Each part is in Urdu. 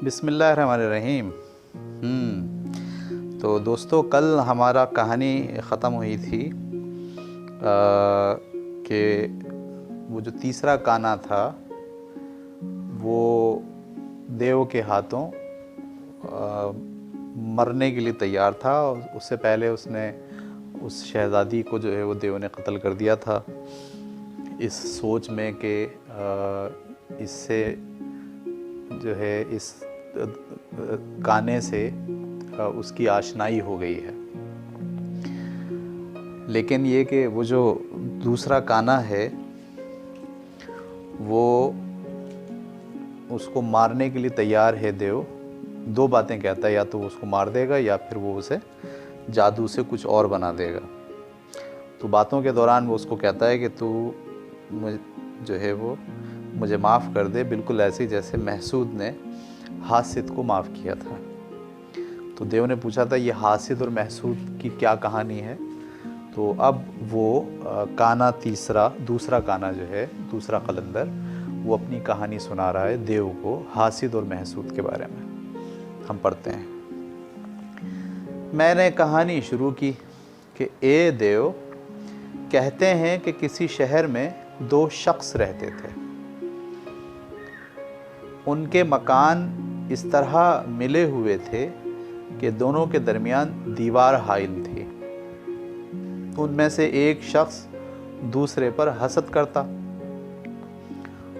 بسم اللہ الرحمن الرحیم۔ تو دوستو، کل ہمارا کہانی ختم ہوئی تھی کہ وہ جو تیسرا کانا تھا وہ دیو کے ہاتھوں مرنے کے لیے تیار تھا۔ اس سے پہلے اس نے اس شہزادی کو جو ہے وہ دیو نے قتل کر دیا تھا، اس سوچ میں کہ اس سے جو ہے اس کانے سے اس کی آشنائی ہو گئی ہے۔ لیکن یہ کہ وہ جو دوسرا کانا ہے وہ اس کو مارنے کے لیے تیار ہے۔ دیو دو باتیں کہتا ہے، یا تو وہ اس کو مار دے گا یا پھر وہ اسے جادو سے کچھ اور بنا دے گا۔ تو باتوں کے دوران وہ اس کو کہتا ہے کہ تو جو ہے وہ مجھے معاف کر دے، بالکل ایسے جیسے محسود نے حاسد کو معاف کیا تھا۔ تو دیو نے پوچھا تھا یہ حاسد اور محسود کی کیا کہانی ہے؟ تو اب وہ کانا دوسرا کانا جو ہے، دوسرا قلندر، وہ اپنی کہانی سنا رہا ہے دیو کو حاسد اور محسود کے بارے میں۔ ہم پڑھتے ہیں۔ میں نے کہانی شروع کی کہ اے دیو، کہتے ہیں کہ کسی شہر میں دو شخص رہتے تھے۔ ان کے مکان اس طرح ملے ہوئے تھے کہ دونوں کے درمیان دیوار حائل تھی۔ ان میں سے ایک شخص دوسرے پر حسد کرتا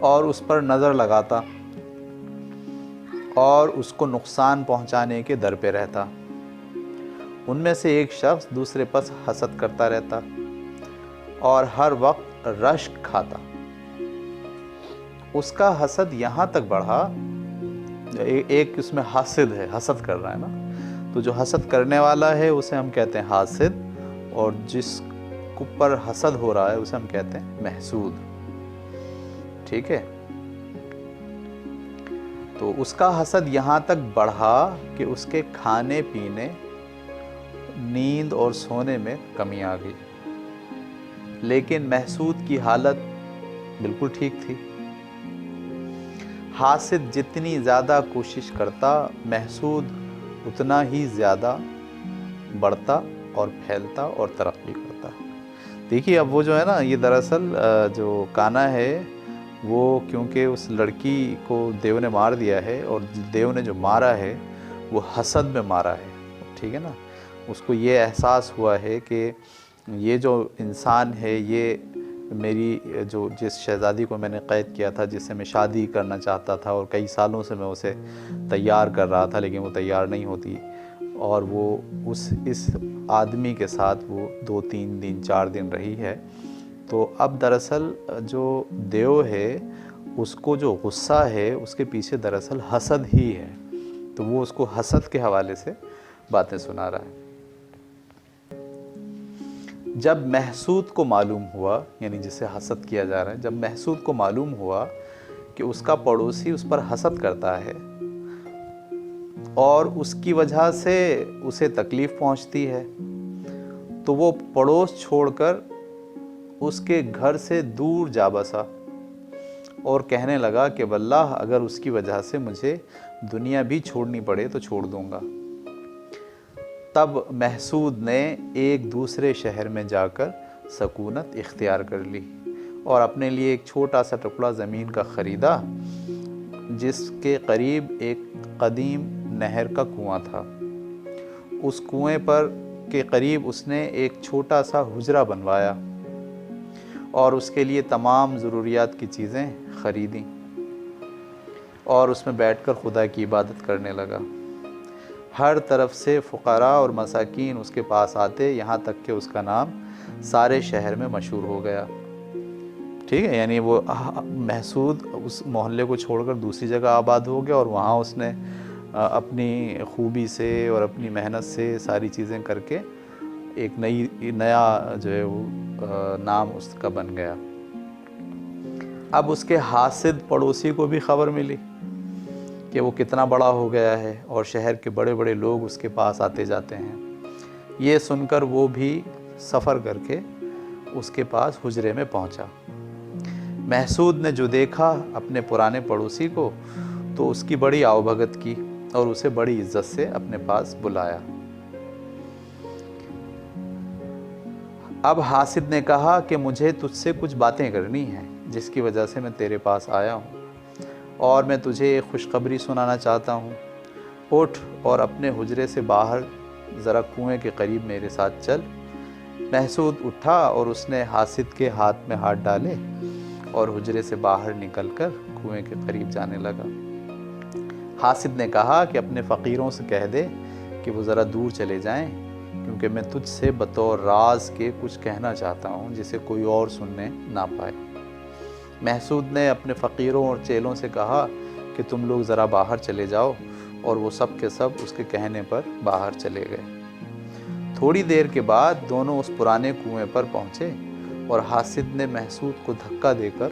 اور اس پر نظر لگاتا اور اس کو نقصان پہنچانے کے در پہ رہتا۔ ان میں سے ایک شخص دوسرے پر حسد کرتا رہتا اور ہر وقت رشک کھاتا۔ اس کا حسد یہاں تک بڑھا، ایک اس میں حاسد ہے، حسد کر رہا ہے نا، تو جو حسد کرنے والا ہے اسے ہم کہتے ہیں حاسد، اور جس پر حسد ہو رہا ہے اسے ہم کہتے ہیں محسود۔ ٹھیک ہے؟ تو اس کا حسد یہاں تک بڑھا کہ اس کے کھانے پینے، نیند اور سونے میں کمی آ گئی، لیکن محسود کی حالت بالکل ٹھیک تھی۔ حاسد جتنی زیادہ کوشش کرتا، محسود اتنا ہی زیادہ بڑھتا اور پھیلتا اور ترقی کرتا۔ دیکھیے اب وہ جو ہے نا، یہ دراصل جو کانا ہے وہ کیونکہ اس لڑکی کو دیو نے مار دیا ہے، اور دیو نے جو مارا ہے وہ حسد میں مارا ہے۔ ٹھیک ہے نا؟ اس کو یہ احساس ہوا ہے کہ یہ جو انسان ہے، یہ میری جس شہزادی کو میں نے قید کیا تھا، جس سے میں شادی کرنا چاہتا تھا اور کئی سالوں سے میں اسے تیار کر رہا تھا لیکن وہ تیار نہیں ہوتی، اور وہ اس آدمی کے ساتھ وہ 2-3 دن 4 دن رہی ہے۔ تو اب دراصل جو دیو ہے اس کو جو غصہ ہے اس کے پیچھے دراصل حسد ہی ہے، تو وہ اس کو حسد کے حوالے سے باتیں سنا رہا ہے۔ جب محسود کو معلوم ہوا، یعنی جسے حسد کیا جا رہا ہے، جب محسود کو معلوم ہوا کہ اس کا پڑوسی اس پر حسد کرتا ہے اور اس کی وجہ سے اسے تکلیف پہنچتی ہے، تو وہ پڑوس چھوڑ کر اس کے گھر سے دور جا بسا اور کہنے لگا کہ واللہ اگر اس کی وجہ سے مجھے دنیا بھی چھوڑنی پڑے تو چھوڑ دوں گا۔ تب محسود نے ایک دوسرے شہر میں جا کر سکونت اختیار کر لی اور اپنے لیے ایک چھوٹا سا ٹکڑا زمین کا خریدا، جس کے قریب ایک قدیم نہر کا کنواں تھا۔ اس کنویں کے قریب اس نے ایک چھوٹا سا حجرہ بنوایا اور اس کے لیے تمام ضروریات کی چیزیں خریدیں اور اس میں بیٹھ کر خدا کی عبادت کرنے لگا۔ ہر طرف سے فقراء اور مساکین اس کے پاس آتے، یہاں تک کہ اس کا نام سارے شہر میں مشہور ہو گیا۔ ٹھیک ہے؟ یعنی وہ محسود اس محلے کو چھوڑ کر دوسری جگہ آباد ہو گیا، اور وہاں اس نے اپنی خوبی سے اور اپنی محنت سے ساری چیزیں کر کے ایک نیا جو ہے وہ نام اس کا بن گیا۔ اب اس کے حاسد پڑوسی کو بھی خبر ملی کہ وہ کتنا بڑا ہو گیا ہے، اور شہر کے بڑے بڑے لوگ اس کے پاس آتے جاتے ہیں۔ یہ سن کر وہ بھی سفر کر کے اس کے پاس حجرے میں پہنچا۔ محسود نے جو دیکھا اپنے پرانے پڑوسی کو، تو اس کی بڑی آؤبھگت کی اور اسے بڑی عزت سے اپنے پاس بلایا۔ اب حاسد نے کہا کہ مجھے تجھ سے کچھ باتیں کرنی ہیں جس کی وجہ سے میں تیرے پاس آیا ہوں، اور میں تجھے ایک خوشخبری سنانا چاہتا ہوں۔ اٹھ اور اپنے حجرے سے باہر ذرا کنویں کے قریب میرے ساتھ چل۔ محسود اٹھا اور اس نے حاسد کے ہاتھ میں ہاتھ ڈالے اور حجرے سے باہر نکل کر کنویں کے قریب جانے لگا۔ حاسد نے کہا کہ اپنے فقیروں سے کہہ دے کہ وہ ذرا دور چلے جائیں، کیونکہ میں تجھ سے بطور راز کے کچھ کہنا چاہتا ہوں جسے کوئی اور سننے نہ پائے۔ محسود نے اپنے فقیروں اور چیلوں سے کہا کہ تم لوگ ذرا باہر چلے جاؤ، اور وہ سب کے سب اس کے کہنے پر باہر چلے گئے۔ تھوڑی دیر کے بعد دونوں اس پرانے کنویں پر پہنچے اور حاسد نے محسود کو دھکا دے کر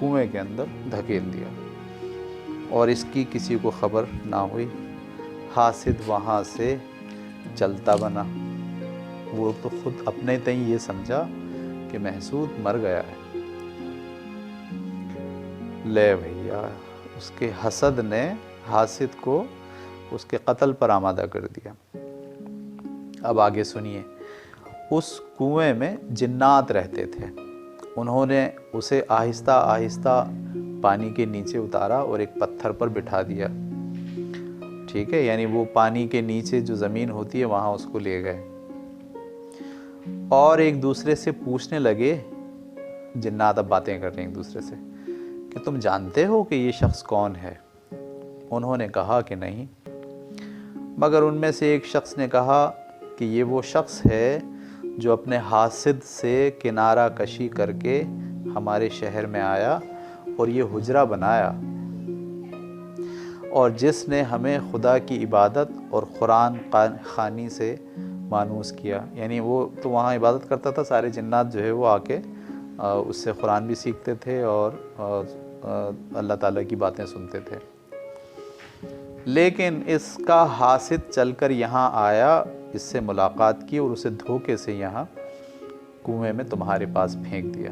کنویں کے اندر دھکیل دیا، اور اس کی کسی کو خبر نہ ہوئی۔ حاسد وہاں سے چلتا بنا۔ وہ تو خود اپنے تئیں یہ سمجھا کہ محسود مر گیا ہے۔ لے بھیا، اس کے حسد نے حاسد کو اس کے قتل پر آمادہ کر دیا۔ اب آگے سنیے۔ اس کنویں میں جنات رہتے تھے۔ انہوں نے اسے آہستہ آہستہ پانی کے نیچے اتارا اور ایک پتھر پر بٹھا دیا۔ ٹھیک ہے، یعنی وہ پانی کے نیچے جو زمین ہوتی ہے وہاں اس کو لے گئے، اور ایک دوسرے سے پوچھنے لگے، جنات اب باتیں کر رہے ہیں ایک دوسرے سے، کہ تم جانتے ہو کہ یہ شخص کون ہے؟ انہوں نے کہا کہ نہیں، مگر ان میں سے ایک شخص نے کہا کہ یہ وہ شخص ہے جو اپنے حاسد سے کنارہ کشی کر کے ہمارے شہر میں آیا اور یہ حجرہ بنایا، اور جس نے ہمیں خدا کی عبادت اور قرآن خوانی سے مانوس کیا۔ یعنی وہ تو وہاں عبادت کرتا تھا، سارے جنات جو ہے وہ آ کے اس سے قرآن بھی سیکھتے تھے اور اللہ تعالیٰ کی باتیں سنتے تھے۔ لیکن اس کا حاسد چل کر یہاں آیا، اس سے ملاقات کی اور اسے دھوکے سے یہاں کنویں میں تمہارے پاس پھینک دیا۔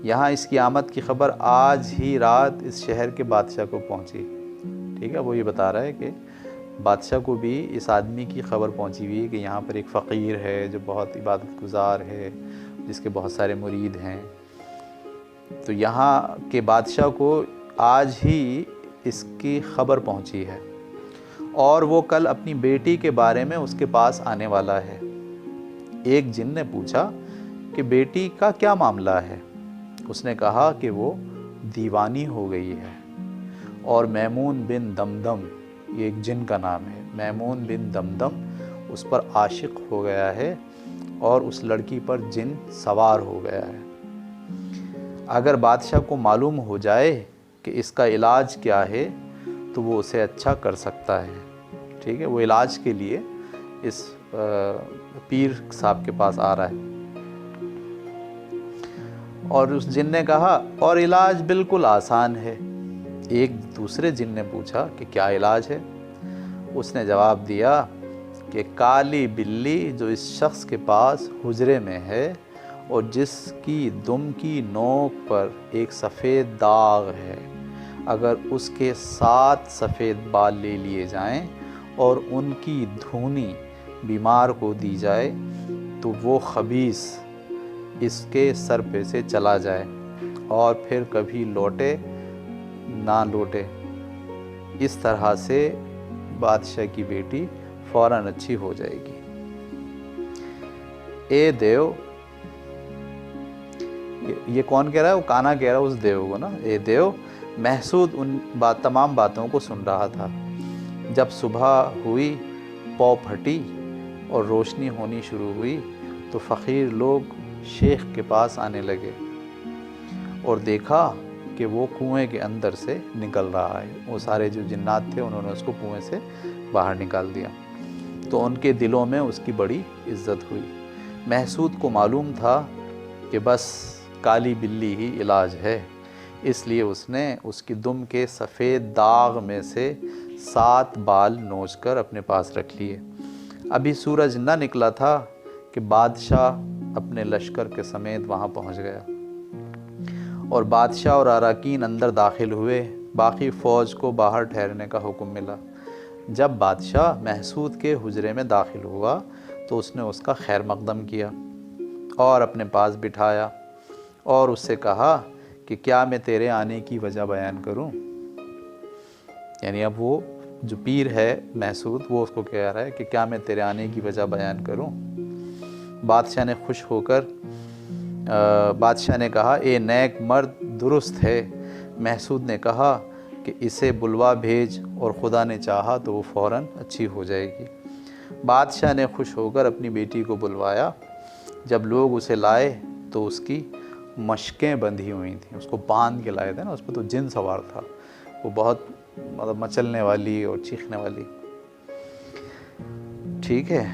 یہاں اس کی آمد کی خبر آج ہی رات اس شہر کے بادشاہ کو پہنچی۔ ٹھیک ہے، وہ یہ بتا رہا ہے کہ بادشاہ کو بھی اس آدمی کی خبر پہنچی ہوئی ہے کہ یہاں پر ایک فقیر ہے جو بہت عبادت گزار ہے، جس کے بہت سارے مرید ہیں۔ تو یہاں کے بادشاہ کو آج ہی اس کی خبر پہنچی ہے، اور وہ کل اپنی بیٹی کے بارے میں اس کے پاس آنے والا ہے۔ ایک جن نے پوچھا کہ بیٹی کا کیا معاملہ ہے؟ اس نے کہا کہ وہ دیوانی ہو گئی ہے، اور میمون بن دمدم، یہ ایک جن کا نام ہے، میمون بن دمدم اس پر عاشق ہو گیا ہے، اور اس لڑکی پر جن سوار ہو گیا ہے۔ اگر بادشاہ کو معلوم ہو جائے کہ اس کا علاج کیا ہے تو وہ اسے اچھا کر سکتا ہے۔ ٹھیک ہے، وہ علاج کے لیے اس پیر صاحب کے پاس آ رہا ہے۔ اور اس جن نے کہا، اور علاج بالکل آسان ہے۔ ایک دوسرے جن نے پوچھا کہ کیا علاج ہے؟ اس نے جواب دیا کہ کالی بلی جو اس شخص کے پاس حجرے میں ہے اور جس کی دم کی نوک پر ایک سفید داغ ہے، اگر اس کے 7 سفید بال لے لیے جائیں اور ان کی دھونی بیمار کو دی جائے تو وہ خبیث اس کے سر پہ سے چلا جائے اور پھر کبھی لوٹے نہ لوٹے۔ اس طرح سے بادشاہ کی بیٹی فوراً اچھی ہو جائے گی۔ اے دیو، یہ کون کہہ رہا ہے؟ وہ کانا کہہ رہا ہے اس دیو کو نا۔ اے دیو، محسود ان تمام باتوں کو سن رہا تھا۔ جب صبح ہوئی، پو پھٹی اور روشنی ہونی شروع ہوئی تو فقیر لوگ شیخ کے پاس آنے لگے اور دیکھا کہ وہ کنویں کے اندر سے نکل رہا ہے۔ وہ سارے جو جنات تھے انہوں نے اس کو کنویں سے باہر نکال دیا، تو ان کے دلوں میں اس کی بڑی عزت ہوئی۔ محسود کو معلوم تھا کہ بس کالی بلی ہی علاج ہے، اس لیے اس نے اس کی دم کے سفید داغ میں سے 7 بال نوچ کر اپنے پاس رکھ لیے۔ ابھی سورج نہ نکلا تھا کہ بادشاہ اپنے لشکر کے سمیت وہاں پہنچ گیا، اور بادشاہ اور اراکین اندر داخل ہوئے باقی فوج کو باہر ٹھہرنے کا حکم ملا۔ جب بادشاہ محسود کے حجرے میں داخل ہوا تو اس نے اس کا خیر مقدم کیا اور اپنے پاس بٹھایا اور اس سے کہا کہ کیا میں تیرے آنے کی وجہ بیان کروں؟ یعنی اب وہ جو پیر ہے محسود، وہ اس کو کہہ رہا ہے کہ کیا میں تیرے آنے کی وجہ بیان کروں؟ بادشاہ نے خوش ہو کر بادشاہ نے کہا اے نیک مرد درست ہے۔ محسود نے کہا کہ اسے بلوا بھیج، اور خدا نے چاہا تو وہ فوراً اچھی ہو جائے گی۔ بادشاہ نے خوش ہو کر اپنی بیٹی کو بلوایا۔ جب لوگ اسے لائے تو اس کی مشقیں بندھی ہوئی تھیں، اس کو باندھ کے لائے تھے نا، اس پہ تو جن سوار تھا، وہ بہت مطلب مچلنے والی اور چیخنے والی، ٹھیک ہے،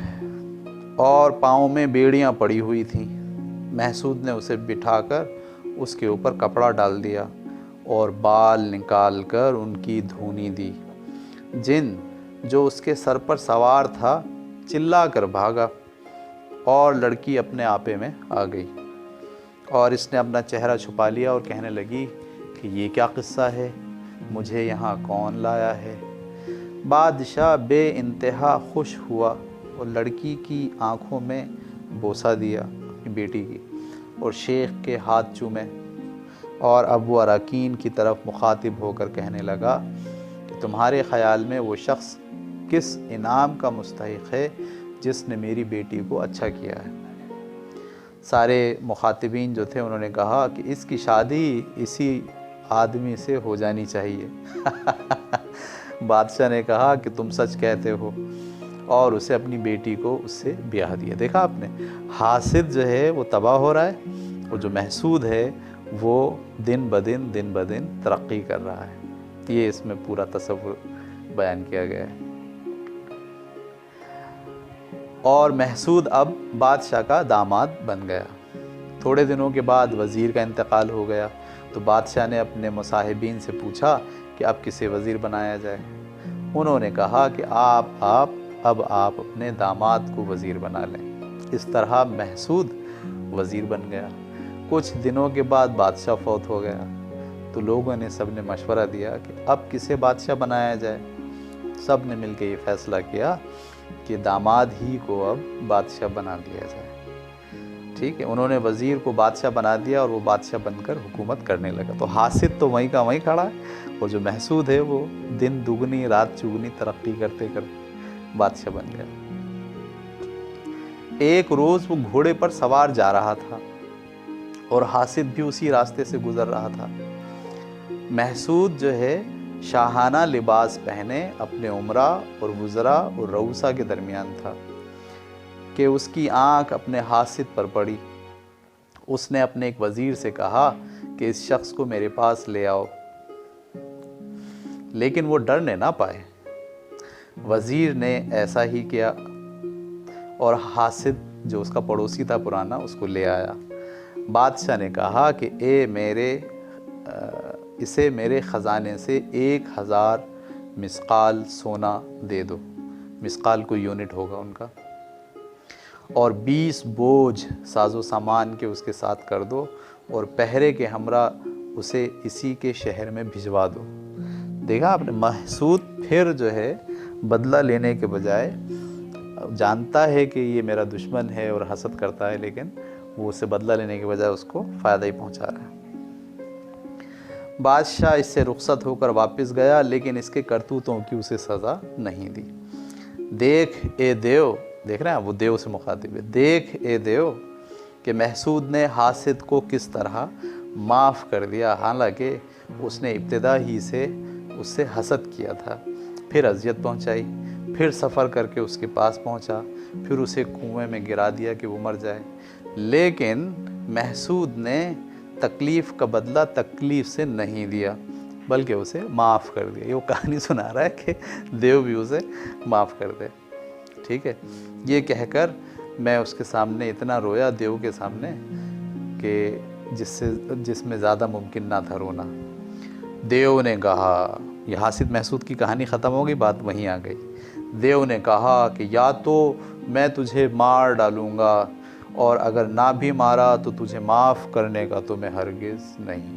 اور پاؤں میں بیڑیاں پڑی ہوئی تھیں۔ محسود نے اسے بٹھا کر اس کے اوپر کپڑا ڈال دیا اور بال نکال کر ان کی دھونی دی۔ جن جو اس کے سر پر سوار تھا چلا کر بھاگا اور لڑکی اپنے آپے میں آ گئی، اور اس نے اپنا چہرہ چھپا لیا اور کہنے لگی کہ یہ کیا قصہ ہے، مجھے یہاں کون لایا ہے؟ بادشاہ بے انتہا خوش ہوا اور لڑکی کی آنکھوں میں بوسہ دیا اپنی بیٹی کی، اور شیخ کے ہاتھ چومے، اور اب وہ اراکین کی طرف مخاطب ہو کر کہنے لگا کہ تمہارے خیال میں وہ شخص کس انعام کا مستحق ہے جس نے میری بیٹی کو اچھا کیا ہے؟ سارے مخاطبین جو تھے انہوں نے کہا کہ اس کی شادی اسی آدمی سے ہو جانی چاہیے۔ بادشاہ نے کہا کہ تم سچ کہتے ہو، اور اسے اپنی بیٹی کو اس سے بیاہ دیا۔ دیکھا آپ نے، حاسد جو ہے وہ تباہ ہو رہا ہے، اور جو محسود ہے وہ دن بدن ترقی کر رہا ہے۔ یہ اس میں پورا تصور بیان کیا گیا ہے۔ اور محسود اب بادشاہ کا داماد بن گیا۔ تھوڑے دنوں کے بعد وزیر کا انتقال ہو گیا، تو بادشاہ نے اپنے مصاحبین سے پوچھا کہ اب کسے وزیر بنایا جائے؟ انہوں نے کہا کہ اب آپ اپنے داماد کو وزیر بنا لیں۔ اس طرح محسود وزیر بن گیا۔ کچھ دنوں کے بعد بادشاہ فوت ہو گیا، تو لوگوں نے سب نے مشورہ دیا کہ اب کسے بادشاہ بنایا جائے؟ سب نے مل کے یہ فیصلہ کیا کہ داماد ہی کو اب بادشاہ بنا دیا جائے، ٹھیک ہے۔ انہوں نے وزیر کو بادشاہ بنا دیا اور وہ بادشاہ بن کر حکومت کرنے لگا۔ تو حاسد تو وہیں کا وہیں کھڑا ہے، اور جو محسود ہے وہ دن دگنی رات چگنی ترقی کرتے کرتے بادشاہ بن گیا۔ ایک روز وہ گھوڑے پر سوار جا رہا تھا اور حاسد بھی اسی راستے سے گزر رہا تھا۔ محسود جو ہے شاہانہ لباس پہنے اپنے عمرہ اور وزراء اور رؤسا کے درمیان تھا کہ اس کی آنکھ اپنے حاسد پر پڑی۔ اس نے اپنے ایک وزیر سے کہا کہ اس شخص کو میرے پاس لے آؤ، لیکن وہ ڈرنے نہ پائے۔ وزیر نے ایسا ہی کیا اور حاسد جو اس کا پڑوسی تھا پرانا اس کو لے آیا۔ بادشاہ نے کہا کہ اسے میرے خزانے سے 1000 مسقال سونا دے دو، مسقال کوئی یونٹ ہوگا ان کا، اور 20 بوجھ ساز و سامان کے اس کے ساتھ کر دو، اور پہرے کے ہمراہ اسے اسی کے شہر میں بھجوا دو۔ دیکھا آپ نے، محسود پھر جو ہے بدلہ لینے کے بجائے جانتا ہے کہ یہ میرا دشمن ہے اور حسد کرتا ہے، لیکن وہ اسے بدلہ لینے کے بجائے اس کو فائدہ ہی پہنچا رہا ہے۔ بادشاہ اس سے رخصت ہو کر واپس گیا، لیکن اس کے کرتوتوں کی اسے سزا نہیں دی۔ دیکھ اے دیو، دیکھ رہے ہیں وہ دیو سے مخاطب ہے، دیکھ اے دیو کہ محسود نے حاسد کو کس طرح معاف کر دیا، حالانکہ اس نے ابتدا ہی سے اس سے حسد کیا تھا، پھر اذیت پہنچائی، پھر سفر کر کے اس کے پاس پہنچا، پھر اسے کنویں میں گرا دیا کہ وہ مر جائے، لیکن محسود نے تکلیف کا بدلہ تکلیف سے نہیں دیا بلکہ اسے معاف کر دیا۔ یہ وہ کہانی سنا رہا ہے کہ دیو بھی اسے معاف کر دے، ٹھیک ہے۔ یہ کہہ کر میں اس کے سامنے اتنا رویا، دیو کے سامنے، کہ جس میں زیادہ ممکن نہ تھا رونا۔ دیو نے کہا، یہ حاسد محسود کی کہانی ختم ہو گئی، بات وہیں آ گئی۔ دیو نے کہا کہ یا تو میں تجھے مار ڈالوں گا، اور اگر نہ بھی مارا تو تجھے معاف کرنے کا تو میں ہرگز نہیں۔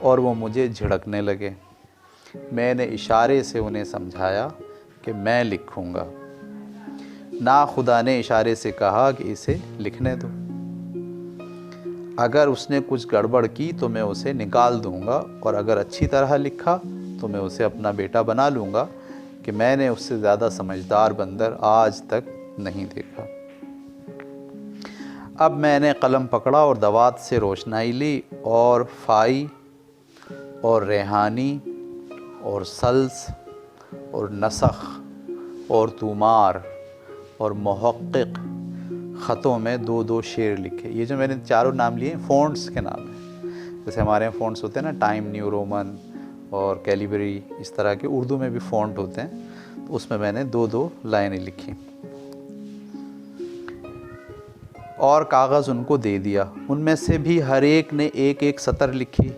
اور وہ مجھے جھڑکنے لگے۔ میں نے اشارے سے انہیں سمجھایا کہ میں لکھوں گا۔ ناخدا نے اشارے سے کہا کہ اسے لکھنے دو، اگر اس نے کچھ گڑبڑ کی تو میں اسے نکال دوں گا، اور اگر اچھی طرح لکھا تو میں اسے اپنا بیٹا بنا لوں گا، کہ میں نے اس سے زیادہ سمجھدار بندر آج تک نہیں دیکھا۔ اب میں نے قلم پکڑا اور دوات سے روشنائی لی، اور فائی اور ریحانی اور سلس اور نسخ اور تومار اور محقق خطوں میں 2 شعر لکھے۔ یہ جو میں نے چاروں نام لیے فونٹس کے نام ہیں، جیسے ہمارے یہاں فونٹس ہوتے ہیں نا، ٹائم نیو رومن اور کیلیبری، اس طرح کے اردو میں بھی فونٹ ہوتے ہیں، تو اس میں میں نے 2 لائنیں لکھی اور کاغذ ان کو دے دیا۔ ان میں سے بھی ہر ایک نے 1 سطر لکھی۔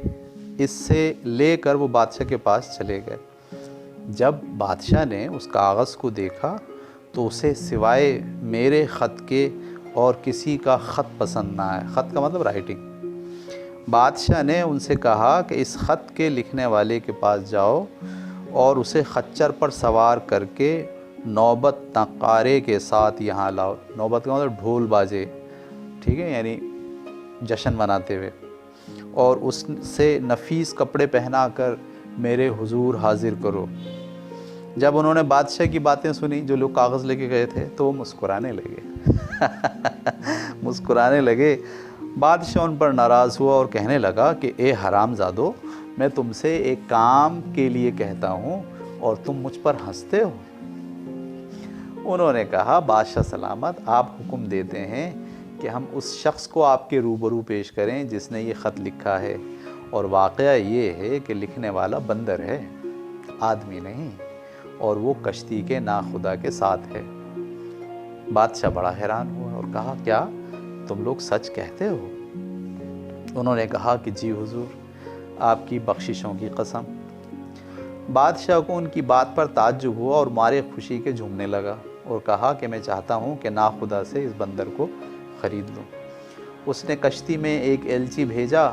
اس سے لے کر وہ بادشاہ کے پاس چلے گئے۔ جب بادشاہ نے اس کاغذ کو دیکھا تو اسے سوائے میرے خط کے اور کسی کا خط پسند نہ آیا۔ خط کا مطلب رائٹنگ۔ بادشاہ نے ان سے کہا کہ اس خط کے لکھنے والے کے پاس جاؤ اور اسے خچر پر سوار کر کے نوبت نقارے کے ساتھ یہاں لاؤ۔ نوبت کا مطلب ڈھول باجے، ٹھیک ہے، یعنی جشن مناتے ہوئے، اور اس سے نفیس کپڑے پہنا کر میرے حضور حاضر کرو۔ جب انہوں نے بادشاہ کی باتیں سنی، جو لوگ کاغذ لے کے گئے تھے، تو وہ مسکرانے لگے۔ بادشاہ ان پر ناراض ہوا اور کہنے لگا کہ اے حرام زادو، میں تم سے ایک کام کے لیے کہتا ہوں اور تم مجھ پر ہنستے ہو۔ انہوں نے کہا بادشاہ سلامت، آپ حکم دیتے ہیں کہ ہم اس شخص کو آپ کے روبرو پیش کریں جس نے یہ خط لکھا ہے، اور واقعہ یہ ہے کہ لکھنے والا بندر ہے، آدمی نہیں، اور وہ کشتی کے ناخدا کے ساتھ ہے۔ بادشاہ بڑا حیران ہوا اور کہا کیا تم لوگ سچ کہتے ہو؟ انہوں نے کہا کہ جی حضور، آپ کی بخششوں کی قسم۔ بادشاہ کو ان کی بات پر تعجب ہوا اور مارے خوشی کے جھومنے لگا، اور کہا کہ میں چاہتا ہوں کہ ناخدا سے اس بندر کو خرید لوں۔ اس نے کشتی میں ایک ایلچی بھیجا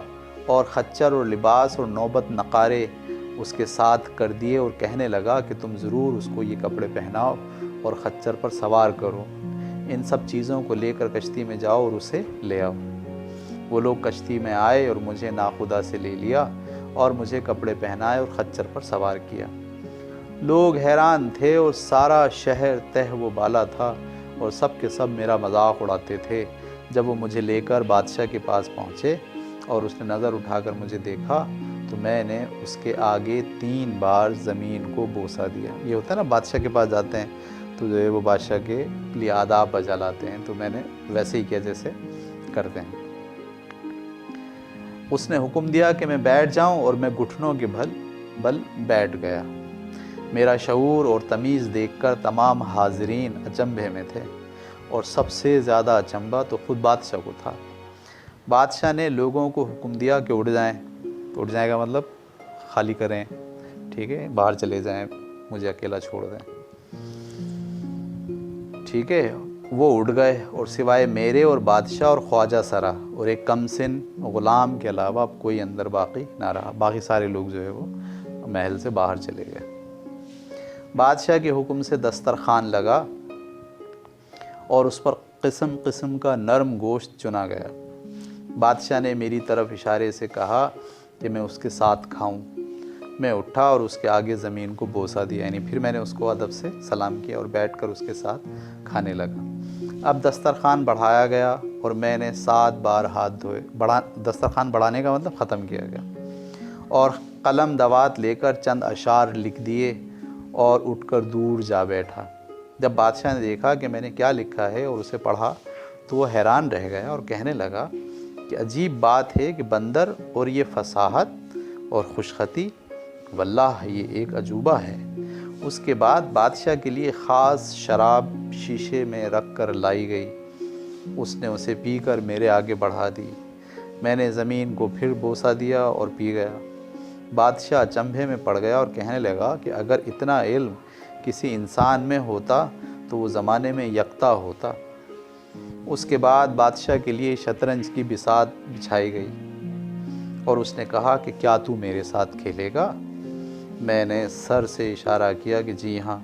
اور خچر اور لباس اور نوبت نقارے اس کے ساتھ کر دیے، اور کہنے لگا کہ تم ضرور اس کو یہ کپڑے پہناؤ اور خچر پر سوار کرو۔ ان سب چیزوں کو لے کر کشتی میں جاؤ اور اسے لے آؤ۔ وہ لوگ کشتی میں آئے اور مجھے ناخدا سے لے لیا اور مجھے کپڑے پہنائے اور خچر پر سوار کیا۔ لوگ حیران تھے اور سارا شہر تہ و بالا تھا، اور سب کے سب میرا مذاق اڑاتے تھے۔ جب وہ مجھے لے کر بادشاہ کے پاس پہنچے اور اس نے نظر اٹھا کر مجھے دیکھا، تو میں نے اس کے آگے 3 بار زمین کو بوسہ دیا۔ یہ ہوتا ہے نا، بادشاہ کے پاس جاتے ہیں تو جو ہے وہ بادشاہ کے لیے آداب بجا لاتے ہیں، تو میں نے ویسے ہی کیا جیسے کرتے ہیں۔ اس نے حکم دیا کہ میں بیٹھ جاؤں، اور میں گھٹنوں کے بل بیٹھ گیا۔ میرا شعور اور تمیز دیکھ کر تمام حاضرین اچنبھے میں تھے، اور سب سے زیادہ اچنبھا تو خود بادشاہ کو تھا۔ بادشاہ نے لوگوں کو حکم دیا کہ اٹھ جائیں۔ اٹھ جائیں کا مطلب خالی کریں، ٹھیک ہے، باہر چلے جائیں، مجھے اکیلا چھوڑ دیں، ٹھیک ہے۔ وہ اٹھ گئے، اور سوائے میرے اور بادشاہ اور خواجہ سرا اور ایک کم سن غلام کے علاوہ اب کوئی اندر باقی نہ رہا۔ باقی سارے لوگ جو ہے وہ محل سے باہر چلے گئے۔ بادشاہ کے حکم سے دسترخوان لگا اور اس پر قسم قسم کا نرم گوشت چنا گیا۔ بادشاہ نے میری طرف اشارے سے کہا کہ میں اس کے ساتھ کھاؤں۔ میں اٹھا اور اس کے آگے زمین کو بوسہ دیا، یعنی پھر میں نے اس کو ادب سے سلام کیا اور بیٹھ کر اس کے ساتھ کھانے لگا۔ اب دسترخوان بڑھایا گیا اور میں نے 7 بار ہاتھ دھوئے۔ دسترخوان بڑھانے کا مطلب ختم کیا گیا، اور قلم دوات لے کر چند اشعار لکھ دیے اور اٹھ کر دور جا بیٹھا۔ جب بادشاہ نے دیکھا کہ میں نے کیا لکھا ہے اور اسے پڑھا تو وہ حیران رہ گیا اور کہنے لگا کہ عجیب بات ہے کہ بندر اور یہ فصاحت اور خوشخطی، واللہ یہ ایک عجوبہ ہے۔ اس کے بعد بادشاہ کے لیے خاص شراب شیشے میں رکھ کر لائی گئی۔ اس نے اسے پی کر میرے آگے بڑھا دی۔ میں نے زمین کو پھر بوسہ دیا اور پی گیا۔ بادشاہ اچنبھے میں پڑ گیا اور کہنے لگا کہ اگر اتنا علم کسی انسان میں ہوتا تو وہ زمانے میں یکتا ہوتا۔ اس کے بعد بادشاہ کے لیے شطرنج کی بساط بچھائی گئی اور اس نے کہا کہ کیا تو میرے ساتھ کھیلے گا؟ میں نے سر سے اشارہ کیا کہ جی ہاں۔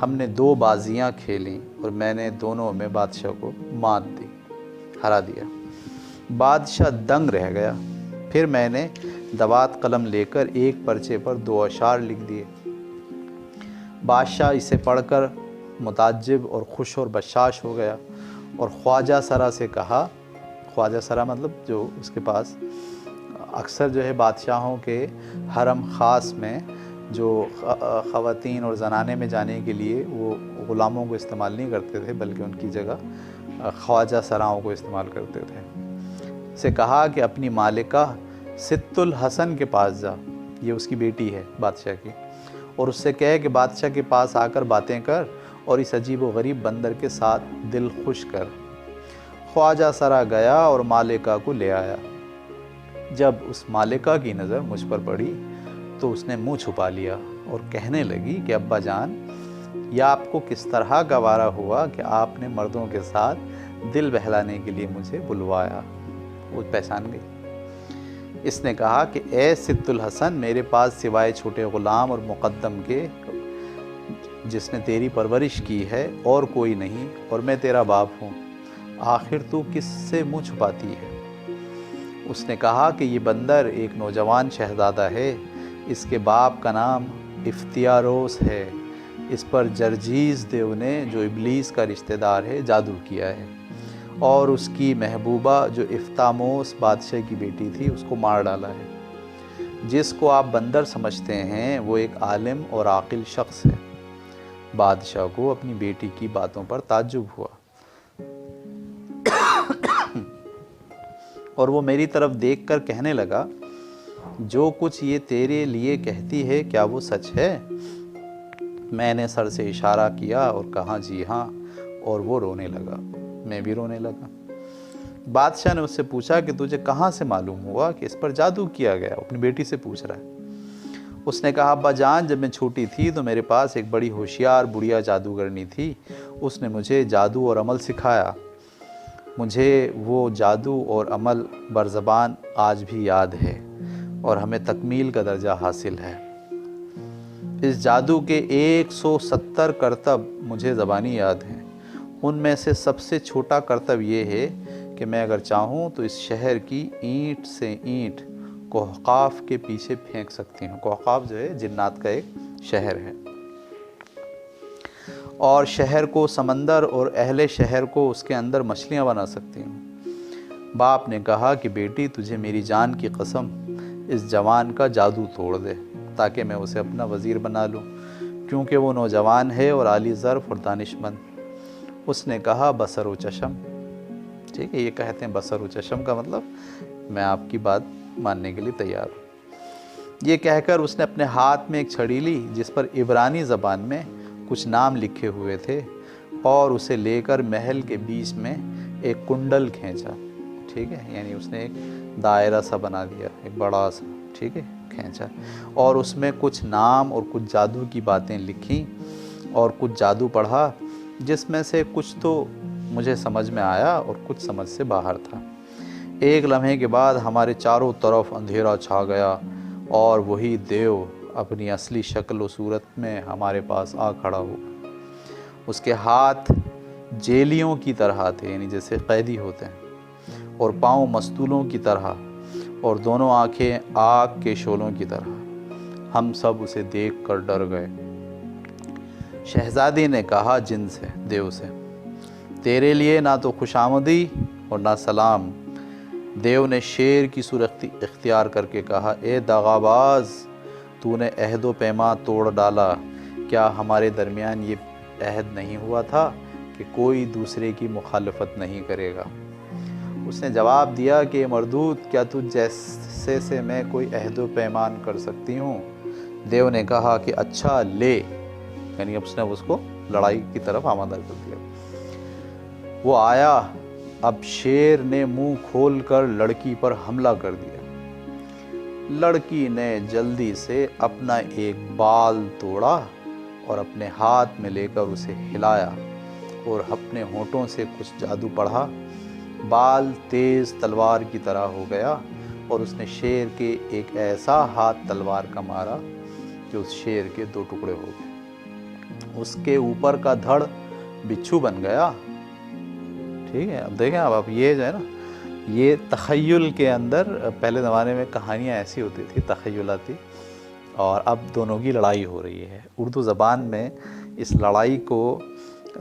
ہم نے 2 بازیاں کھیلیں اور میں نے دونوں میں بادشاہ کو مات دی، ہرا دیا۔ بادشاہ دنگ رہ گیا۔ پھر میں نے دوات قلم لے کر ایک پرچے پر 2 اشعار لکھ دیے۔ بادشاہ اسے پڑھ کر متعجب اور خوش اور بشاش ہو گیا اور خواجہ سرا سے کہا، خواجہ سرا مطلب جو اس کے پاس اکثر جو ہے بادشاہوں کے حرم خاص میں جو خواتین اور زنانے میں جانے کے لیے وہ غلاموں کو استعمال نہیں کرتے تھے بلکہ ان کی جگہ خواجہ سراؤں کو استعمال کرتے تھے، سے کہا کہ اپنی مالکہ ست الحسن کے پاس جا، یہ اس کی بیٹی ہے بادشاہ کی، اور اس سے کہے کہ بادشاہ کے پاس آ کر باتیں کر اور اس عجیب و غریب بندر کے ساتھ دل خوش کر۔ خواجہ سرا گیا اور مالکہ کو لے آیا۔ جب اس مالکہ کی نظر مجھ پر پڑی تو اس نے منہ چھپا لیا اور کہنے لگی کہ ابا جان، یہ آپ کو کس طرح گوارا ہوا کہ آپ نے مردوں کے ساتھ دل بہلانے کے لیے مجھے بلوایا؟ وہ پہچان گئی۔ اس نے کہا کہ اے ست الحسن، میرے پاس سوائے چھوٹے غلام اور مقدم کے جس نے تیری پرورش کی ہے اور کوئی نہیں، اور میں تیرا باپ ہوں، آخر تو کس سے منہ چھپاتی ہے؟ اس نے کہا کہ یہ بندر ایک نوجوان شہزادہ ہے، اس کے باپ کا نام افتیاروس ہے، اس پر جرجیز دیو نے جو ابلیس کا رشتہ دار ہے جادو کیا ہے، اور اس کی محبوبہ جو افتاموس بادشاہ کی بیٹی تھی اس کو مار ڈالا ہے۔ جس کو آپ بندر سمجھتے ہیں وہ ایک عالم اور عاقل شخص ہے۔ بادشاہ کو اپنی بیٹی کی باتوں پر تعجب ہوا اور وہ میری طرف دیکھ کر کہنے لگا، جو کچھ یہ تیرے لیے کہتی ہے کیا وہ سچ ہے؟ میں نے سر سے اشارہ کیا اور کہا جی ہاں، اور وہ رونے لگا، میں بھی رونے لگا۔ بادشاہ نے اس سے پوچھا کہ تجھے کہاں سے معلوم ہوا کہ اس پر جادو کیا گیا؟ اپنی بیٹی سے پوچھ رہا ہے۔ اس نے کہا ابا جان، جب میں چھوٹی تھی تو میرے پاس ایک بڑی ہوشیار بڑھیا جادوگرنی تھی، اس نے مجھے جادو اور عمل سکھایا۔ مجھے وہ جادو اور عمل برزبان آج بھی یاد ہے اور ہمیں تکمیل کا درجہ حاصل ہے۔ اس جادو کے 170 کرتب مجھے زبانی یاد ہیں۔ ان میں سے سب سے چھوٹا کرتب یہ ہے کہ میں اگر چاہوں تو اس شہر کی اینٹ سے اینٹ کوہقاف کے پیچھے پھینک سکتی ہوں۔ کوہقاف جو ہے جنات کا ایک شہر ہے، اور شہر کو سمندر اور اہل شہر کو اس کے اندر مچھلیاں بنا سکتی ہوں۔ باپ نے کہا کہ بیٹی، تجھے میری جان کی قسم اس جوان کا جادو توڑ دے تاکہ میں اسے اپنا وزیر بنا لوں، کیونکہ وہ نوجوان ہے اور عالی ظرف اور دانش مند۔ اس نے کہا بصر و چشم، ٹھیک ہے، یہ کہتے ہیں بصر و چشم کا مطلب میں آپ کی بات ماننے کے لیے تیار ہوں۔ یہ کہہ کر اس نے اپنے ہاتھ میں ایک چھڑی لی جس پر عبرانی زبان میں کچھ نام لکھے ہوئے تھے، اور اسے لے کر محل کے بیچ میں ایک کنڈل کھینچا، ٹھیک ہے، یعنی اس نے ایک دائرہ سا بنا دیا، ایک بڑا سا، ٹھیک ہے، کھینچا، اور اس میں کچھ نام اور کچھ جادو کی باتیں لکھیں اور کچھ جادو پڑھا، جس میں سے کچھ تو مجھے سمجھ میں آیا اور کچھ سمجھ سے باہر تھا۔ ایک لمحے کے بعد ہمارے چاروں طرف اندھیرا چھا گیا اور وہی دیو اپنی اصلی شکل و صورت میں ہمارے پاس آ کھڑا ہوا۔ اس کے ہاتھ جیلیوں کی طرح تھے، یعنی جیسے قیدی ہوتے ہیں، اور پاؤں مستولوں کی طرح، اور دونوں آنکھیں آگ کے شعلوں کی طرح۔ ہم سب اسے دیکھ کر ڈر گئے۔ شہزادی نے کہا جن سے، دیو سے، تیرے لیے نہ تو خوش آمدی اور نہ سلام۔ دیو نے شیر کی صورت اختیار کر کے کہا، اے دغاباز، تو نے عہد و پیما توڑ ڈالا۔ کیا ہمارے درمیان یہ عہد نہیں ہوا تھا کہ کوئی دوسرے کی مخالفت نہیں کرے گا؟ اس نے جواب دیا کہ مردود، کیا تجھ جیسے سے میں کوئی عہد و پیمان کر سکتی ہوں؟ دیو نے کہا کہ اچھا لے، یعنی اس نے اس کو لڑائی کی طرف آمادہ کر دیا۔ وہ آیا، اب شیر نے منہ کھول کر لڑکی پر حملہ کر دیا۔ لڑکی نے جلدی سے اپنا ایک بال توڑا اور اپنے ہاتھ میں لے کر اسے ہلایا اور اپنے ہونٹوں سے کچھ جادو پڑھا۔ بال تیز تلوار کی طرح ہو گیا اور اس نے شیر کے ایک ایسا ہاتھ تلوار کا مارا کہ اس شیر کے 2 ٹکڑے ہو گئے. اس کے اوپر کا دھڑ بچھو بن گیا. ٹھیک ہے. اب دیکھیں اب یہ جو ہے نا، یہ تخیل کے اندر پہلے زمانے میں کہانیاں ایسی ہوتی تھی تخیلاتی، اور اب دونوں کی لڑائی ہو رہی ہے. اردو زبان میں اس لڑائی کو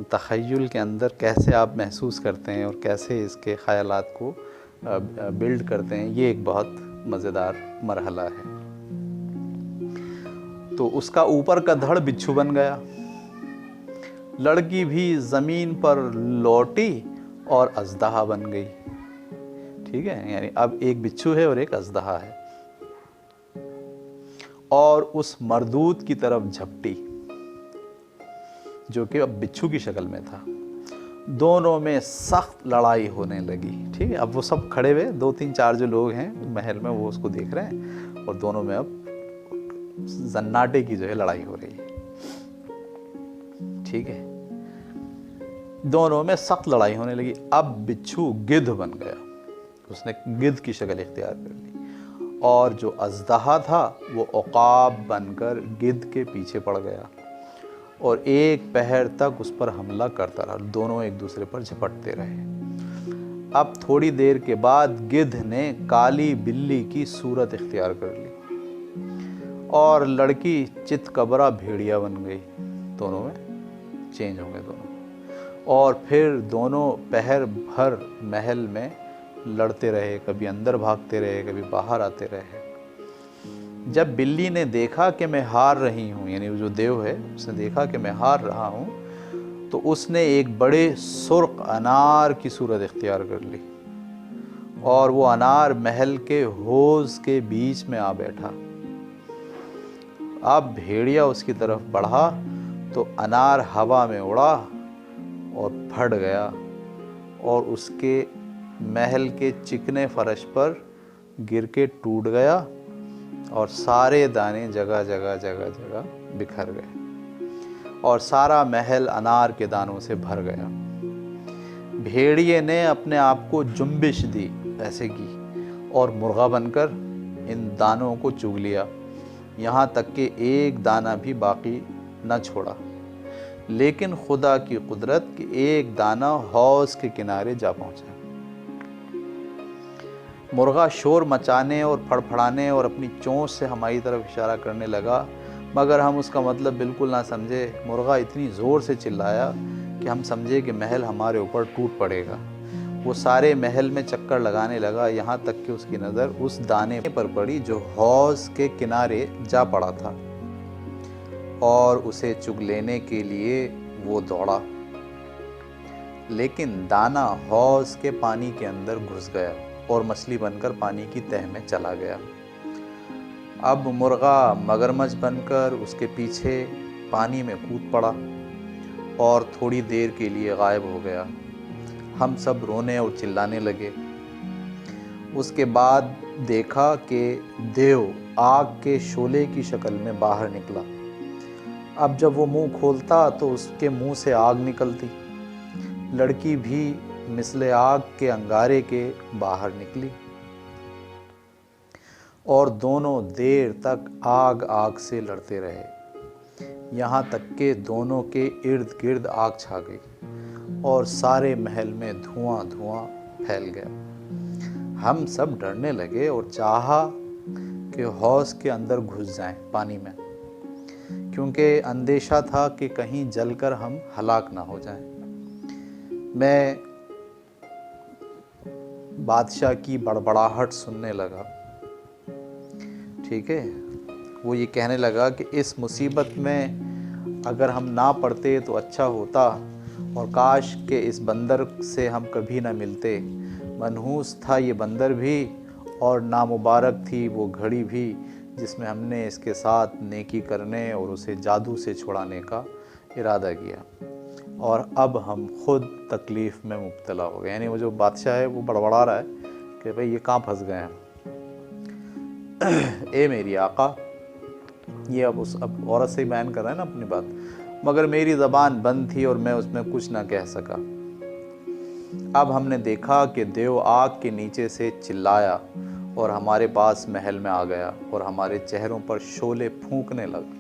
تخیل کے اندر کیسے آپ محسوس کرتے ہیں اور کیسے اس کے خیالات کو بلڈ کرتے ہیں، یہ ایک بہت مزیدار مرحلہ ہے. تو اس کا اوپر کا دھڑ بچھو بن گیا. لڑکی بھی زمین پر لوٹی اور اژدہا بن گئی. ٹھیک ہے، یعنی اب ایک بچھو ہے اور ایک اژدہا ہے، اور اس مردود کی طرف جھپٹی جو کہ اب بچھو کی شکل میں تھا. دونوں میں سخت لڑائی ہونے لگی. ٹھیک ہے. اب وہ سب کھڑے ہوئے 2 3 4 جو لوگ ہیں محل میں، وہ اس کو دیکھ رہے ہیں، اور دونوں میں اب زناٹے کی جو ہے لڑائی ہو رہی ہے. ٹھیک ہے. دونوں میں سخت لڑائی ہونے لگی. اب بچھو گدھ بن گیا، اس نے گدھ کی شکل اختیار کر لی، اور جو اژدہا تھا وہ عقاب بن کر گدھ کے پیچھے پڑ گیا اور ایک پہر تک اس پر حملہ کرتا رہا. دونوں ایک دوسرے پر جھپٹتے رہے. اب تھوڑی دیر کے بعد گدھ نے کالی بلی کی صورت اختیار کر لی اور لڑکی چت کبرا بھیڑیا بن گئی. دونوں میں چینج ہوں گے دونوں، اور پھر دونوں پہر بھر محل میں لڑتے رہے. کبھی اندر بھاگتے رہے، کبھی باہر آتے رہے. جب بلی نے دیکھا کہ میں ہار رہی ہوں، یعنی وہ جو دیو ہے اس نے دیکھا کہ میں ہار رہا ہوں، تو اس نے ایک بڑے سرخ انار کی صورت اختیار کر لی، اور وہ انار محل کے حوض کے بیچ میں آ بیٹھا. اب بھیڑیا اس کی طرف بڑھا تو انار ہوا میں اڑا اور پھٹ گیا، اور اس کے محل کے چکنے فرش پر گر کے ٹوٹ گیا، اور سارے دانے جگہ جگہ جگہ جگہ بکھر گئے، اور سارا محل انار کے دانوں سے بھر گیا. بھیڑیے نے اپنے آپ کو جنبش دی، ایسے کی، اور مرغا بن کر ان دانوں کو چگ لیا، یہاں تک کہ ایک دانہ بھی باقی نہ چھوڑا. لیکن خدا کی قدرت کہ ایک دانہ حوض کے کنارے جا پہنچا. مرغا شور مچانے اور پھڑپھڑانے اور اپنی چونچ سے ہماری طرف اشارہ کرنے لگا، مگر ہم اس کا مطلب بالکل نہ سمجھے. مرغا اتنی زور سے چلایا کہ ہم سمجھے کہ محل ہمارے اوپر ٹوٹ پڑے گا. وہ سارے محل میں چکر لگانے لگا، یہاں تک کہ اس کی نظر اس دانے پر پڑی جو حوض کے کنارے جا پڑا تھا، اور اسے چگ لینے کے لیے وہ دوڑا. لیکن دانہ حوض کے پانی کے اندر گھس گیا اور مچھلی بن کر پانی کی تہہ میں چلا گیا. اب مرغا مگرمچھ بن کر اس کے پیچھے پانی میں کود پڑا اور تھوڑی دیر کے لیے غائب ہو گیا. ہم سب رونے اور چلانے لگے. اس کے بعد دیکھا کہ دیو آگ کے شعلے کی شکل میں باہر نکلا. اب جب وہ منہ کھولتا تو اس کے منہ سے آگ نکلتی. لڑکی بھی مثل آگ کے انگارے کے باہر نکلی، اور دونوں دیر تک آگ آگ سے لڑتے رہے، یہاں تک کہ دونوں کے ارد گرد آگ چھا گئی اور سارے محل میں دھواں دھواں پھیل گیا. ہم سب ڈرنے لگے اور چاہا کہ حوض کے اندر گھس جائیں پانی میں، کیونکہ اندیشہ تھا کہ کہیں جل کر ہم ہلاک نہ ہو جائیں. میں بادشاہ کی بڑبڑاہٹ سننے لگا. ٹھیک ہے. وہ یہ کہنے لگا کہ اس مصیبت میں اگر ہم نہ پڑتے تو اچھا ہوتا، اور کاش کہ اس بندر سے ہم کبھی نہ ملتے. منحوس تھا یہ بندر بھی، اور نامبارک تھی وہ گھڑی بھی جس میں ہم نے اس کے ساتھ نیکی کرنے اور اسے جادو سے چھڑانے کا ارادہ کیا، اور اب ہم خود تکلیف میں مبتلا ہو گئے. یعنی وہ جو بادشاہ ہے وہ بڑبڑا رہا ہے کہ بھئی یہ کہاں پھنس گئے ہیں. اے میری آقا، یہ اب عورت سے ہی بیان کر رہا ہے نا اپنی بات، مگر میری زبان بند تھی اور میں اس میں کچھ نہ کہہ سکا. اب ہم نے دیکھا کہ دیو آگ کے نیچے سے چلایا اور ہمارے پاس محل میں آ گیا اور ہمارے چہروں پر شعلے پھونکنے لگا۔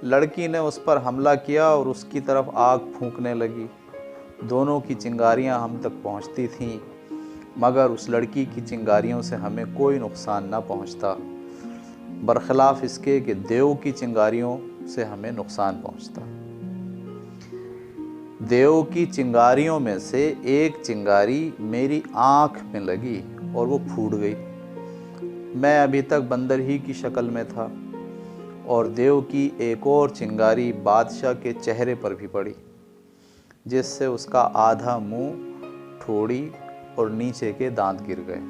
لڑکی نے اس پر حملہ کیا اور اس کی طرف آگ پھونکنے لگی۔ دونوں کی چنگاریاں ہم تک پہنچتی تھیں، مگر اس لڑکی کی چنگاریوں سے ہمیں کوئی نقصان نہ پہنچتا، برخلاف اس کے کہ دیو کی چنگاریوں سے ہمیں نقصان پہنچتا۔ دیو کی چنگاریوں میں سے ایک چنگاری میری آنکھ میں لگی اور وہ پھوٹ گئی۔ میں ابھی تک بندر ہی کی شکل میں تھا، اور دیو کی ایک اور چنگاری بادشاہ کے چہرے پر بھی پڑی، جس سے اس کا آدھا منہ، ٹھوڑی اور نیچے کے دانت گر گئے۔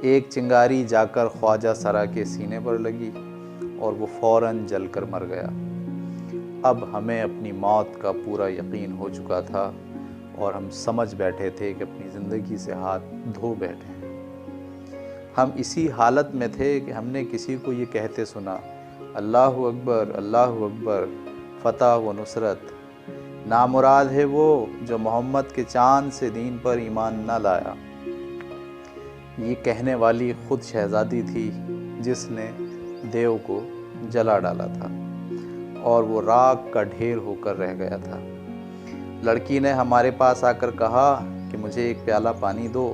ایک چنگاری جا کر خواجہ سرا کے سینے پر لگی اور وہ فوراً جل کر مر گیا۔ اب ہمیں اپنی موت کا پورا یقین ہو چکا تھا اور ہم سمجھ بیٹھے تھے کہ اپنی زندگی سے ہاتھ دھو بیٹھے ہیں۔ ہم اسی حالت میں تھے کہ ہم نے کسی کو یہ کہتے سنا، اللہ اکبر، اللہ اکبر، فتح و نصرت، نامراد ہے وہ جو محمد کے چاند سے دین پر ایمان نہ لایا۔ یہ کہنے والی خود شہزادی تھی جس نے دیو کو جلا ڈالا تھا اور وہ راکھ کا ڈھیر ہو کر رہ گیا تھا۔ لڑکی نے ہمارے پاس آ کر کہا کہ مجھے ایک پیالہ پانی دو۔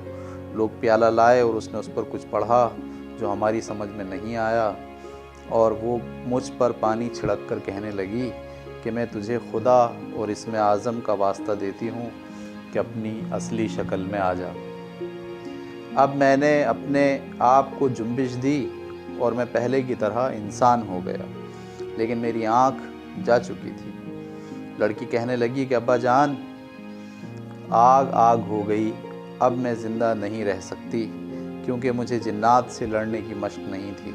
لوگ پیالہ لائے اور اس نے اس پر کچھ پڑھا جو ہماری سمجھ میں نہیں آیا، اور وہ مجھ پر پانی چھڑک کر کہنے لگی کہ میں تجھے خدا اور اسم اعظم کا واسطہ دیتی ہوں کہ اپنی اصلی شکل میں آ جا۔ اب میں نے اپنے آپ کو جنبش دی اور میں پہلے کی طرح انسان ہو گیا، لیکن میری آنکھ جا چکی تھی۔ لڑکی کہنے لگی کہ ابا جان، آگ آگ ہو گئی، اب میں زندہ نہیں رہ سکتی، کیونکہ مجھے جنات سے لڑنے کی مشق نہیں تھی۔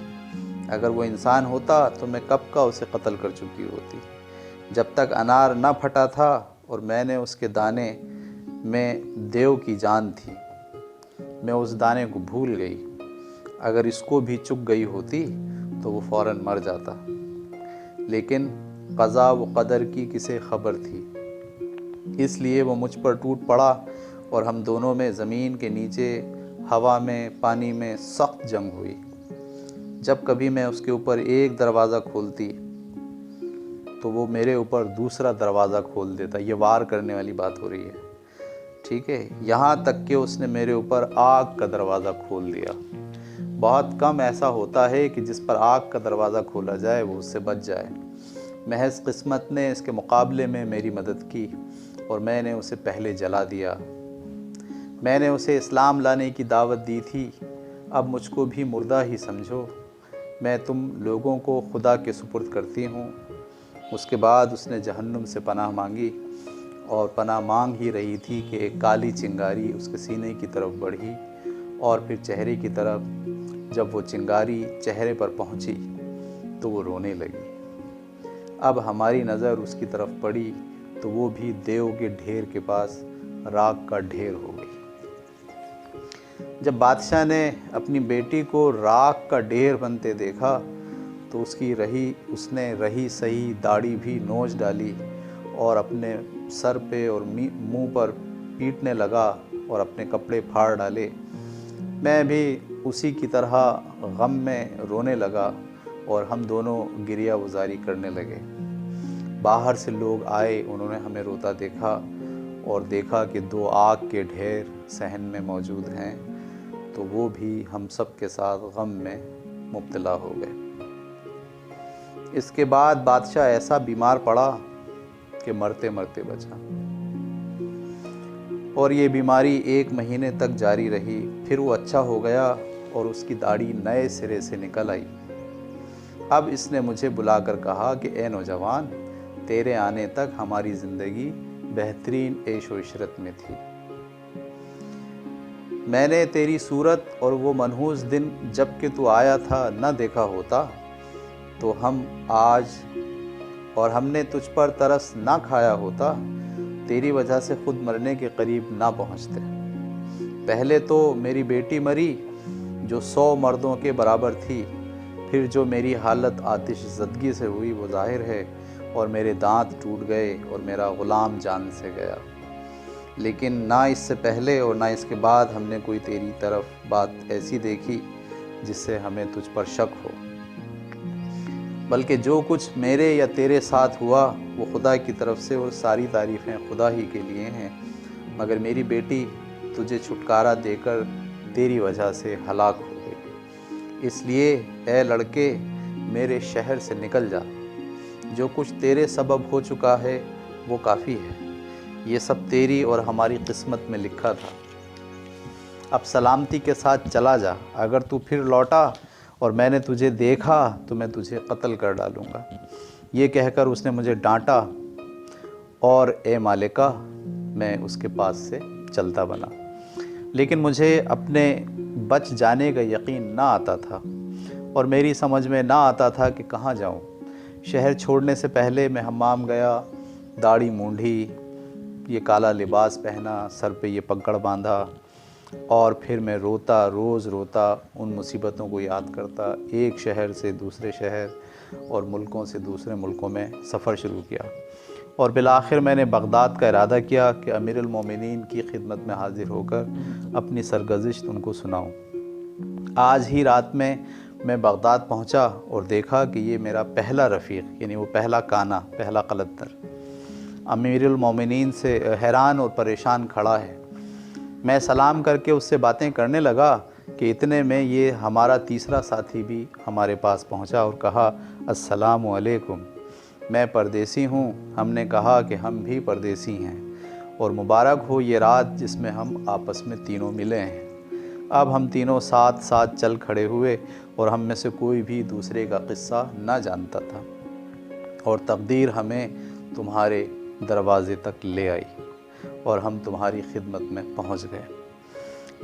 اگر وہ انسان ہوتا تو میں کب کا اسے قتل کر چکی ہوتی۔ جب تک انار نہ پھٹا تھا اور میں نے اس کے دانے میں دیو کی جان تھی، میں اس دانے کو بھول گئی۔ اگر اس کو بھی چک گئی ہوتی تو وہ فوراً مر جاتا، لیکن قضا و قدر کی کسے خبر تھی، اس لیے وہ مجھ پر ٹوٹ پڑا اور ہم دونوں میں زمین کے نیچے، ہوا میں، پانی میں سخت جنگ ہوئی۔ جب کبھی میں اس کے اوپر ایک دروازہ کھولتی تو وہ میرے اوپر دوسرا دروازہ کھول دیتا۔ یہ وار کرنے والی بات ہو رہی ہے، ٹھیک ہے، یہاں تک کہ اس نے میرے اوپر آگ کا دروازہ کھول دیا۔ بہت کم ایسا ہوتا ہے کہ جس پر آگ کا دروازہ کھولا جائے وہ اس سے بچ جائے۔ محض قسمت نے اس کے مقابلے میں میری مدد کی اور میں نے اسے پہلے جلا دیا۔ میں نے اسے اسلام لانے کی دعوت دی تھی، اب مجھ کو بھی مردہ ہی سمجھو، میں تم لوگوں کو خدا کے سپرد کرتی ہوں۔ اس کے بعد اس نے جہنم سے پناہ مانگی، اور پناہ مانگ ہی رہی تھی کہ ایک کالی چنگاری اس کے سینے کی طرف بڑھی اور پھر چہرے کی طرف۔ جب وہ چنگاری چہرے پر پہنچی تو وہ رونے لگی۔ اب ہماری نظر اس کی طرف پڑی تو وہ بھی دیو کے ڈھیر کے پاس راکھ کا ڈھیر ہو گئی۔ جب بادشاہ نے اپنی بیٹی کو راکھ کا ڈھیر بنتے دیکھا تو اس نے رہی سہی داڑھی بھی نوچ ڈالی اور اپنے سر پہ اور منہ پر پیٹنے لگا اور اپنے کپڑے پھاڑ ڈالے۔ میں بھی اسی کی طرح غم میں رونے لگا اور ہم دونوں گریہ وزاری کرنے لگے۔ باہر سے لوگ آئے، انہوں نے ہمیں روتا دیکھا اور دیکھا کہ 2 آگ کے ڈھیر صحن میں موجود ہیں، تو وہ بھی ہم سب کے ساتھ غم میں مبتلا ہو گئے۔ اس کے بعد بادشاہ ایسا بیمار پڑا کہ مرتے مرتے بچا، اور یہ بیماری 1 مہینے تک جاری رہی۔ پھر وہ اچھا ہو گیا اور اس کی داڑھی نئے سرے سے نکل آئی۔ اب اس نے مجھے بلا کر کہا کہ اے نوجوان، تیرے آنے تک ہماری زندگی بہترین عیش و عشرت میں تھی۔ میں نے تیری صورت اور وہ منحوس دن جب کہ تو آیا تھا نہ دیکھا ہوتا تو ہم آج، اور ہم نے تجھ پر ترس نہ کھایا ہوتا، تیری وجہ سے خود مرنے کے قریب نہ پہنچتے۔ پہلے تو میری بیٹی مری جو 100 مردوں کے برابر تھی، پھر جو میری حالت آتش زدگی سے ہوئی وہ ظاہر ہے، اور میرے دانت ٹوٹ گئے اور میرا غلام جان سے گیا۔ لیکن نہ اس سے پہلے اور نہ اس کے بعد ہم نے کوئی تیری طرف بات ایسی دیکھی جس سے ہمیں تجھ پر شک ہو، بلکہ جو کچھ میرے یا تیرے ساتھ ہوا وہ خدا کی طرف سے، اور ساری تعریفیں خدا ہی کے لیے ہیں، مگر میری بیٹی تجھے چھٹکارا دے کر تیری وجہ سے ہلاک ہو گئی۔ اس لیے اے لڑکے میرے شہر سے نکل جا، جو کچھ تیرے سبب ہو چکا ہے وہ کافی ہے، یہ سب تیری اور ہماری قسمت میں لکھا تھا۔ اب سلامتی کے ساتھ چلا جا، اگر تو پھر لوٹا اور میں نے تجھے دیکھا تو میں تجھے قتل کر ڈالوں گا۔ یہ کہہ کر اس نے مجھے ڈانٹا اور اے مالکہ میں اس کے پاس سے چلتا بنا، لیکن مجھے اپنے بچ جانے کا یقین نہ آتا تھا اور میری سمجھ میں نہ آتا تھا کہ کہاں جاؤں۔ شہر چھوڑنے سے پہلے میں حمام گیا، داڑھی مونڈھی، یہ کالا لباس پہنا، سر پہ یہ پگڑ باندھا، اور پھر میں روز روتا ان مصیبتوں کو یاد کرتا، ایک شہر سے دوسرے شہر اور ملکوں سے دوسرے ملکوں میں سفر شروع کیا، اور بالآخر میں نے بغداد کا ارادہ کیا کہ امیر المومنین کی خدمت میں حاضر ہو کر اپنی سرگزشت ان کو سناؤں۔ آج ہی رات میں بغداد پہنچا اور دیکھا کہ یہ میرا پہلا رفیق، یعنی وہ پہلا کانا، پہلا قلندر امیر المومنین سے حیران اور پریشان کھڑا ہے۔ میں سلام کر کے اس سے باتیں کرنے لگا کہ اتنے میں یہ ہمارا تیسرا ساتھی بھی ہمارے پاس پہنچا اور کہا السلام علیکم، میں پردیسی ہوں۔ ہم نے کہا کہ ہم بھی پردیسی ہیں، اور مبارک ہو یہ رات جس میں ہم آپس میں تینوں ملے ہیں۔ اب ہم تینوں ساتھ ساتھ چل کھڑے ہوئے اور ہم میں سے کوئی بھی دوسرے کا قصہ نہ جانتا تھا، اور تقدیر ہمیں تمہارے دروازے تک لے آئی اور ہم تمہاری خدمت میں پہنچ گئے۔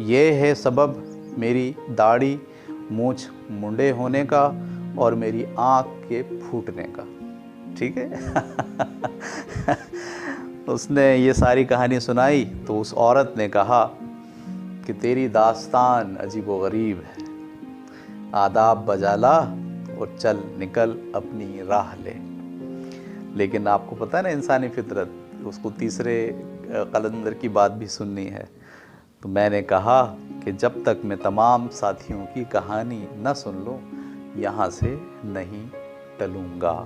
یہ ہے سبب میری داڑھی مونچھ منڈے ہونے کا اور میری آنکھ کے پھوٹنے کا۔ ٹھیک ہے؟ اس نے یہ ساری کہانی سنائی تو اس عورت نے کہا کہ تیری داستان عجیب و غریب ہے، آداب بجا لا اور چل نکل اپنی راہ لے۔ لیکن آپ کو پتہ ہے نا انسانی فطرت، اس کو تیسرے قلندر کی بات بھی سننی ہے۔ تو میں نے کہا کہ جب تک میں تمام ساتھیوں کی کہانی نہ سن لوں یہاں سے نہیں ٹلوں گا۔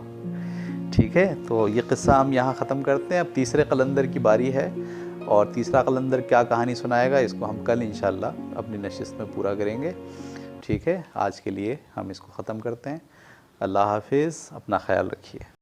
ٹھیک ہے، تو یہ قصہ ہم یہاں ختم کرتے ہیں۔ اب تیسرے قلندر کی باری ہے، اور تیسرا قلندر کیا کہانی سنائے گا اس کو ہم کل انشاءاللہ اپنی نشست میں پورا کریں گے۔ ٹھیک ہے، آج کے لیے ہم اس کو ختم کرتے ہیں۔ اللہ حافظ، اپنا خیال رکھیے۔